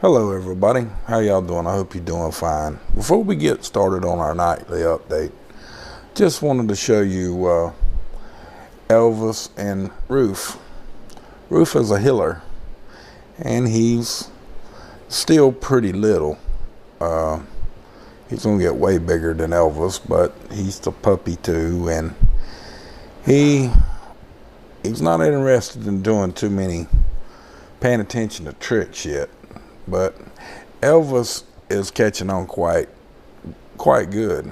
Hello everybody, how y'all doing? I hope you're doing fine. Before we get started on our nightly update, just wanted to show you Elvis and Roof. Roof is a healer and he's still pretty little. He's gonna get way bigger than Elvis, but he's the puppy too, and he's not interested in doing too many paying attention to tricks yet. But Elvis is catching on quite good.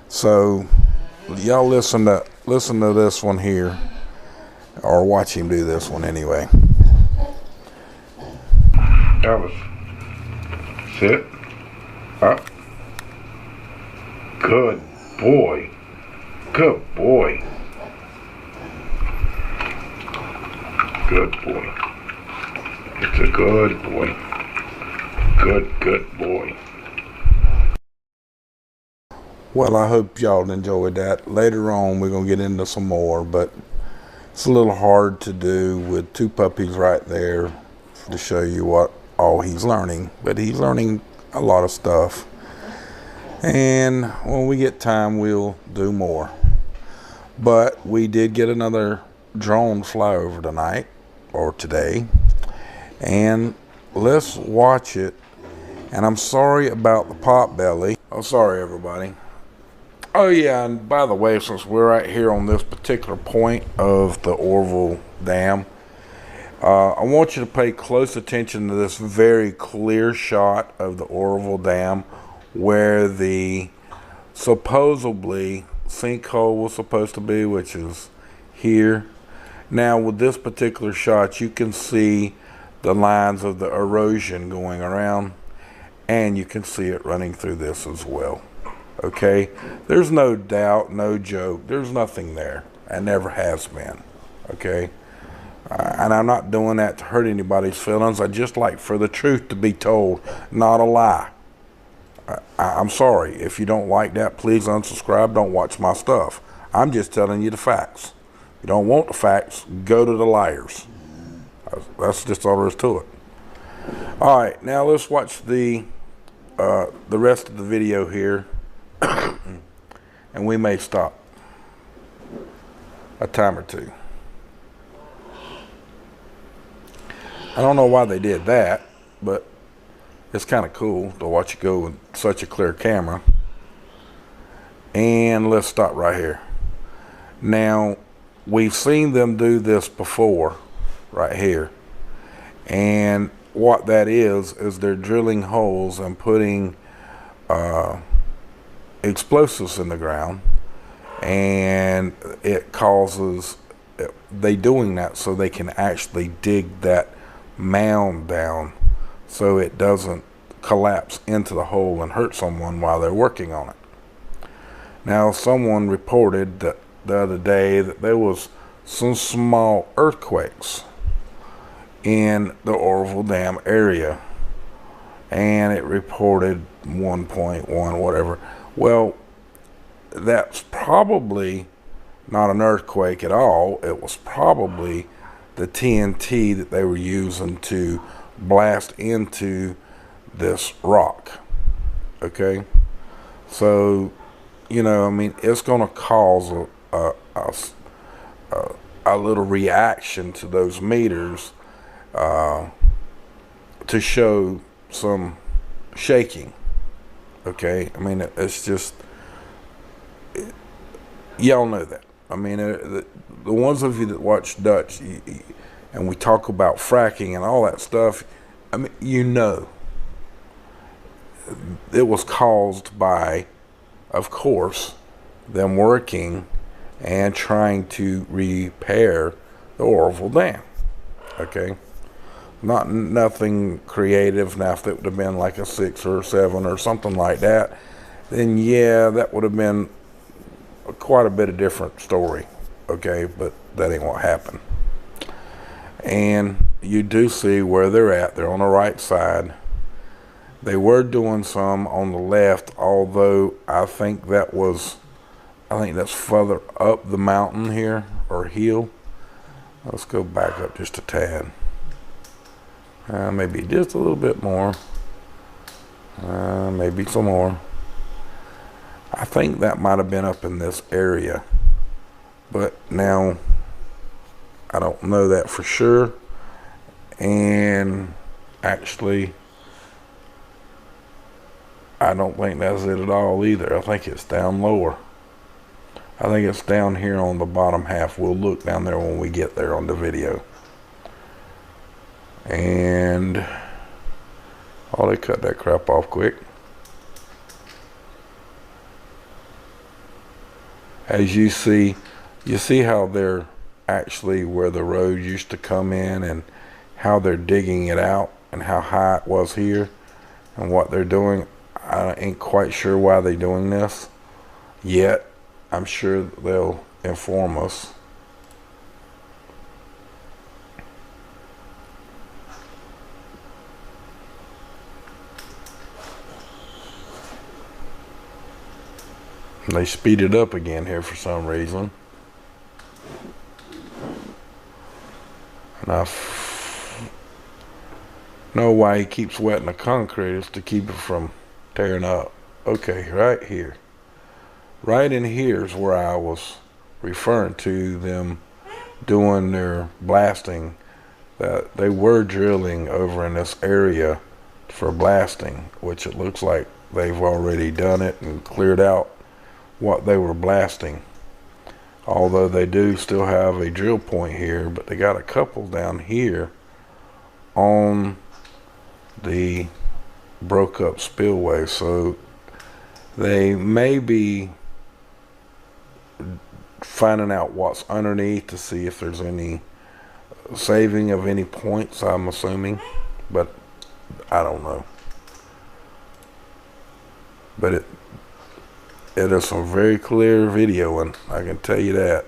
So y'all listen to this one here, or watch him do this one anyway. Elvis, sit up. Good boy. Good boy. Good boy. It's a good boy. Good boy. Well, I hope y'all enjoyed that. Later on, we're going to get into some more, but it's a little hard to do with two puppies right there to show you what all he's learning. But he's learning a lot of stuff. And when we get time, we'll do more. But we did get another drone fly over tonight, or today. And let's watch it. And I'm sorry about the pot belly. Oh, sorry everybody. Oh yeah, and by the way, since we're right here on this particular point of the Oroville Dam, I want you to pay close attention to this very clear shot of the Oroville Dam where the supposedly sinkhole was supposed to be, which is here. Now with this particular shot, you can see the lines of the erosion going around, and you can see it running through this as well. Okay, there's no doubt, no joke, there's nothing there, and never has been. Okay, and I'm not doing that to hurt anybody's feelings. I just like for the truth to be told, not a lie. I'm sorry if you don't like that, please unsubscribe, don't watch my stuff. I'm just telling you the facts. If you don't want the facts, go to the liars. That's just all there is to it. All right, now let's watch the rest of the video here, and we may stop a time or two. I don't know why they did that, but it's kind of cool to watch it go with such a clear camera. And let's stop right here. Now, we've seen them do this before, right here. And what that is they're drilling holes and putting explosives in the ground, and it causes, they doing that so they can actually dig that mound down so it doesn't collapse into the hole and hurt someone while they're working on it. Now someone reported that the other day that there was some small earthquakes in the Oroville Dam area, and it reported 1.1 whatever. Well, that's probably not an earthquake at all. It was probably the TNT that they were using to blast into this rock. Okay, so you know, I mean, it's going to cause a little reaction to those meters to show some shaking. Okay, I mean, it's just, y'all know that. I mean, the ones of you that watch Dutch and we talk about fracking and all that stuff, I mean, you know, it was caused by, of course, them working and trying to repair the Oroville Dam. Okay, nothing creative. Now if it would have been like a 6 or 7 or something like that, then yeah, that would have been quite a bit of different story. Okay, but that ain't what happened. And you do see where they're at. They're on the right side. They were doing some on the left, although I think that's further up the mountain here, or hill. Let's go back up just a tad. Maybe just a little bit more. Maybe some more. I think that might have been up in this area, but now I don't know that for sure. And actually, I don't think that's it at all either. I think it's down lower. I think it's down here on the bottom half. We'll look down there when we get there on the video. And oh, they cut that crap off quick. As you see how they're actually where the road used to come in, and how they're digging it out, and how high it was here, and what they're doing. I ain't quite sure why they're doing this yet. I'm sure they'll inform us. And they speed it up again here for some reason. And I know why he keeps wetting the concrete. Is to keep it from tearing up. Okay, right here. Right in here is where I was referring to them doing their blasting. That they were drilling over in this area for blasting, which it looks like they've already done it and cleared out what they were blasting. Although they do still have a drill point here, but they got a couple down here on the broke up spillway, so they may be finding out what's underneath to see if there's any saving of any points, I'm assuming, but I don't know. But it is some very clear video, and I can tell you that.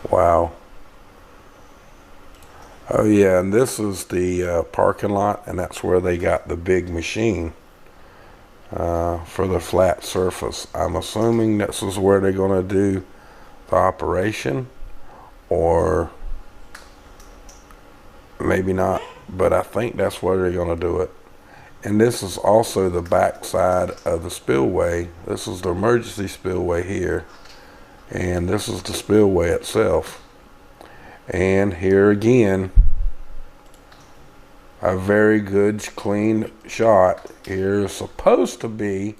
Wow. Oh yeah, and this is the parking lot, and that's where they got the big machine for the flat surface. I'm assuming this is where they're going to do the operation, or maybe not, but I think that's where they're going to do it. And this is also the back side of the spillway. This is the emergency spillway here, and this is the spillway itself. And here again, a very good clean shot. Here is supposed to be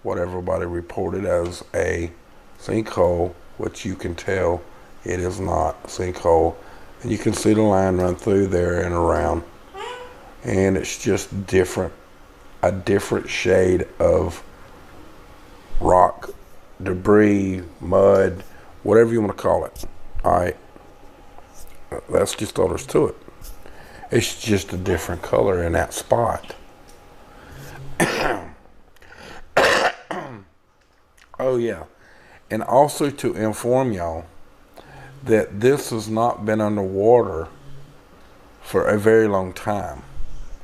what everybody reported as a sinkhole, which you can tell it is not a sinkhole. And you can see the line run through there and around, and it's just different, a different shade of rock, debris, mud, whatever you want to call it. All right, that's just all there's to it. It's just a different color in that spot. Oh yeah, and also to inform y'all that this has not been underwater for a very long time.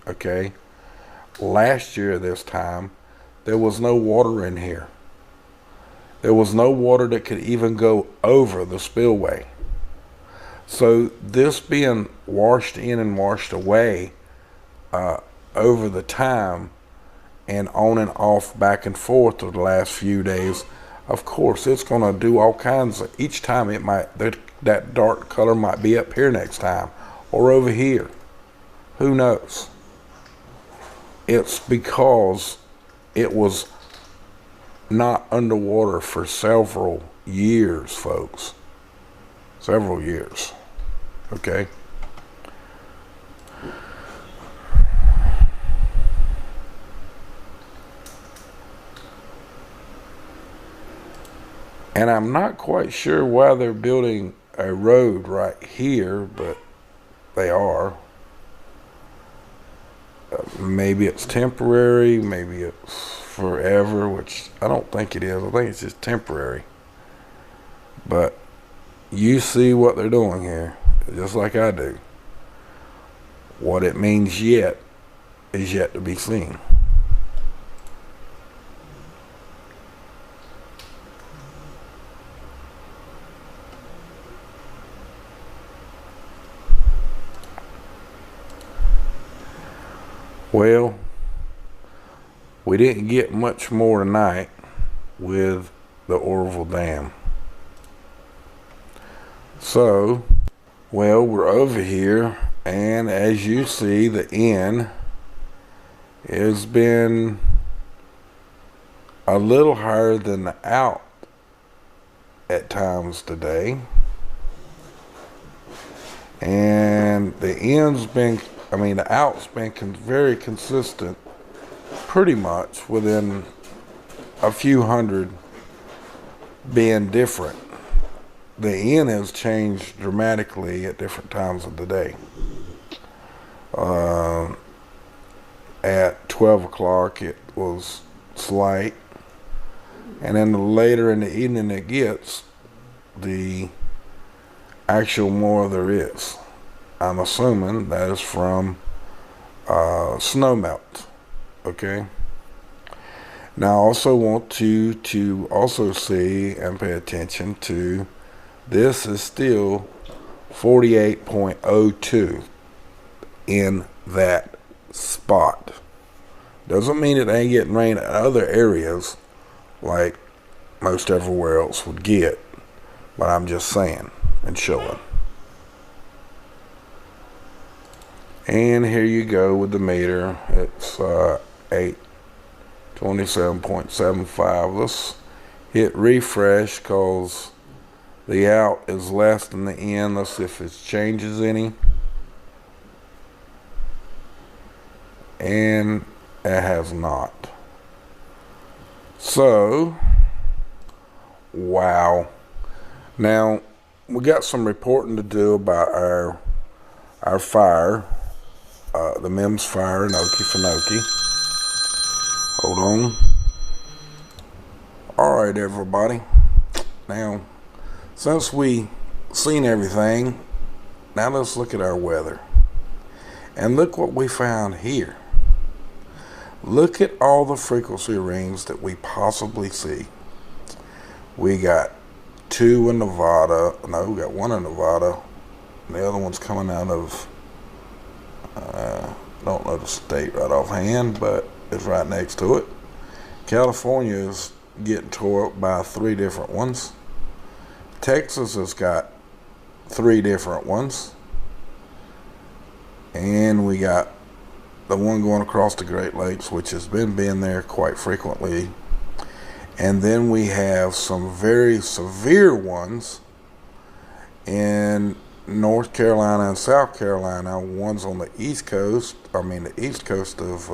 Okay, last year this time there was no water in here. There was no water that could even go over the spillway. So this being washed in and washed away over the time, and on and off, back and forth of the last few days, of course it's going to do all kinds of, each time it might, that dark color might be up here next time, or over here. Who knows? It's because it was not underwater for several years, folks. Several years. Okay? And I'm not quite sure why they're building a road right here, but they are. Maybe it's temporary, maybe it's forever, which I don't think it is. I think it's just temporary. But you see what they're doing here, just like I do. What it means yet is yet to be seen. Well, we didn't get much more tonight with the Oroville Dam. So, well, we're over here, and as you see, the in has been a little higher than the out at times today. And the in's been, the out's been very consistent, pretty much within a few hundred being different. The in has changed dramatically at different times of the day. At 12 o'clock it was slight, and then the later in the evening it gets, the actual more there is. I'm assuming that is from snow melt. Okay. Now I also want you to also see and pay attention to, this is still 48.02 in that spot. Doesn't mean it ain't getting rain in other areas like most everywhere else would get, but I'm just saying and showing. And here you go with the meter. It's 827.75. Let's hit refresh because the out is less than the in. Let's see if it changes any. And it has not. So, wow. Now, we got some reporting to do about our fire, the Mims fire in Okefenokee. Hold on. All right, everybody. Now, since we seen everything, now let's look at our weather. And look what we found here. Look at all the frequency rings that we possibly see. We got two in Nevada. No, we got one in Nevada. The other one's coming out of, don't know the state right offhand, but it's right next to it. California is getting tore up by 3 different ones. Texas has got 3 different ones. And we got the one going across the Great Lakes, which has been being there quite frequently. And then we have some very severe ones in North Carolina and South Carolina. One's on the east coast, the east coast of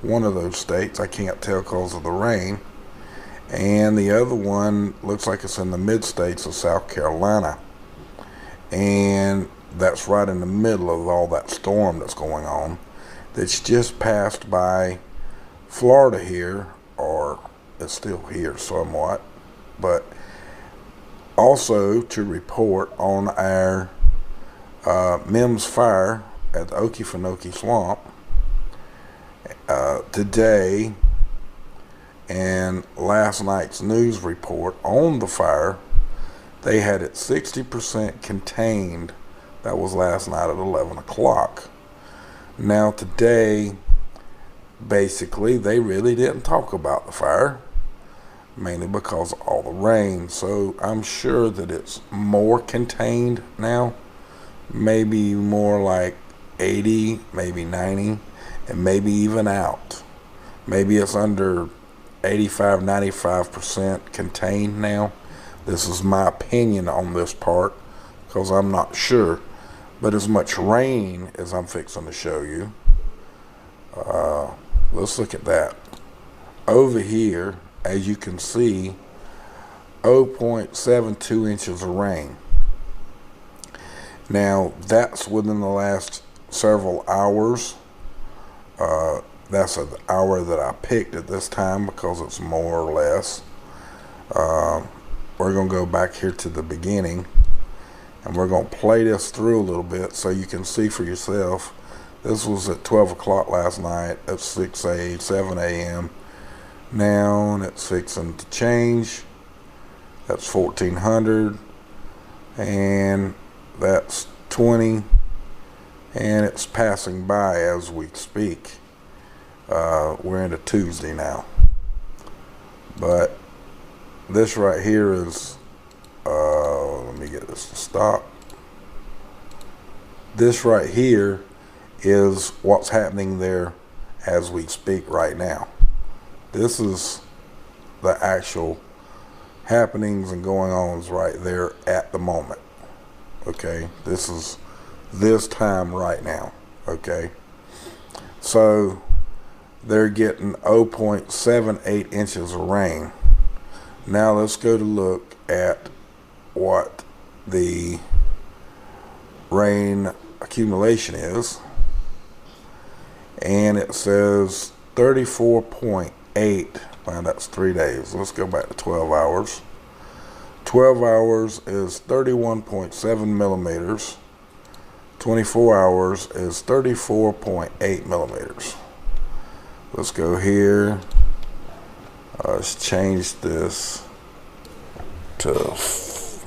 one of those states. I can't tell because of the rain. And the other one looks like it's in the mid-states of South Carolina. And that's right in the middle of all that storm that's going on, that's just passed by Florida here, or it's still here somewhat. But also to report on our Mims fire at the Okefenokee Swamp today, and last night's news report on the fire, they had it 60% contained. That was last night at 11 o'clock. Now today, basically, they really didn't talk about the fire, mainly because of all the rain. So I'm sure that it's more contained now, maybe more like 80, maybe 90, and maybe even out. Maybe it's under 85, 95% contained now. This is my opinion on this part, because I'm not sure. But as much rain as I'm fixing to show you, let's look at that. Over here, as you can see, 0.72 inches of rain. Now, that's within the last several hours. That's an hour that I picked at this time because it's more or less. We're going to go back here to the beginning, and we're going to play this through a little bit so you can see for yourself. This was at 12 o'clock last night at 7 a.m. Now, and it's fixing to change. That's 1400, and that's 20, and it's passing by as we speak. We're into Tuesday now. But this right here is, let me get this to stop. This right here is what's happening there as we speak right now. This is the actual happenings and going ons right there at the moment. Okay, this is this time right now. Okay, so they're getting 0.78 inches of rain. Now let's go to look at what the rain accumulation is, and it says 34.8. Well, that's 3 days. Let's go back to 12 hours. 12 hours is 31.7 millimeters. 24 hours is 34.8 millimeters. Let's go here. Let's change this to,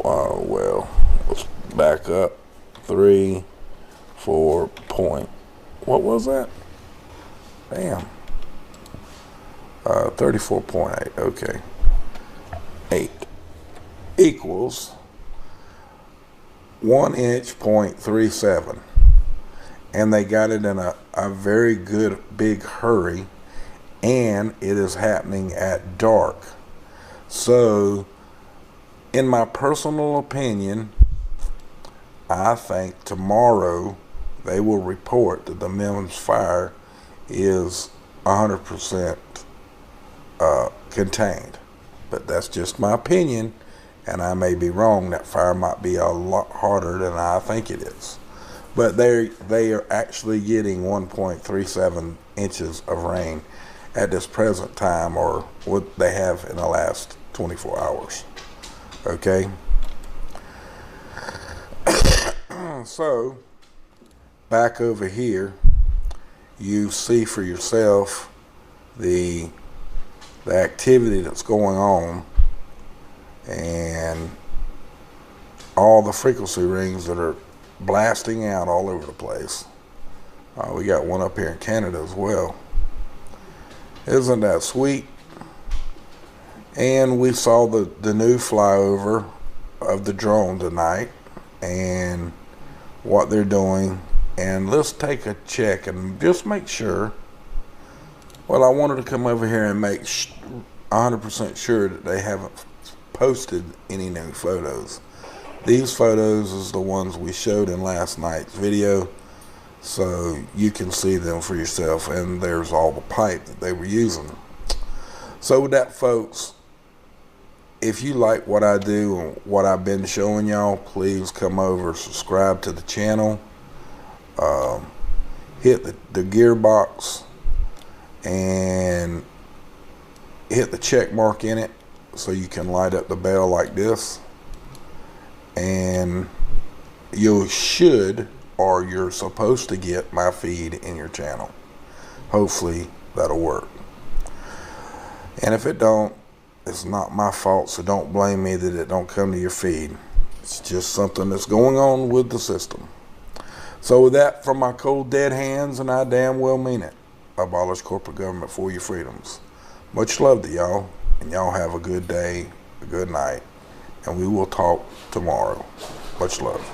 well, let's back up. 3, 4 point. What was that? Damn. 34.8. Okay. 8 equals 1 inch point 37, and they got it in a very good big hurry, and it is happening at dark. So in my personal opinion, I think tomorrow they will report that the Mims fire is 100% contained. But that's just my opinion, and I may be wrong. That fire might be a lot harder than I think it is. But they are actually getting 1.37 inches of rain at this present time, or what they have in the last 24 hours. Okay. So back over here, you see for yourself the activity that's going on and all the frequency rings that are blasting out all over the place. We got one up here in Canada as well. Isn't that sweet? And we saw the new flyover of the drone tonight and what they're doing. And let's take a check and just make sure. Well, I wanted to come over here and make 100% sure that they haven't posted any new photos. These photos is the ones we showed in last night's video, so you can see them for yourself, and there's all the pipe that they were using. So with that, folks, if you like what I do and what I've been showing y'all, please come over, subscribe to the channel, hit the gearbox and hit the check mark in it so you can light up the bell like this, and you should, or you're supposed to, get my feed in your channel. Hopefully that'll work, and if it don't, it's not my fault, so don't blame me that it don't come to your feed. It's just something that's going on with the system. So with that, from my cold dead hands, and I damn well mean it, abolish corporate government for your freedoms. Much love to y'all, and y'all have a good day, a good night, and we will talk tomorrow. Much love.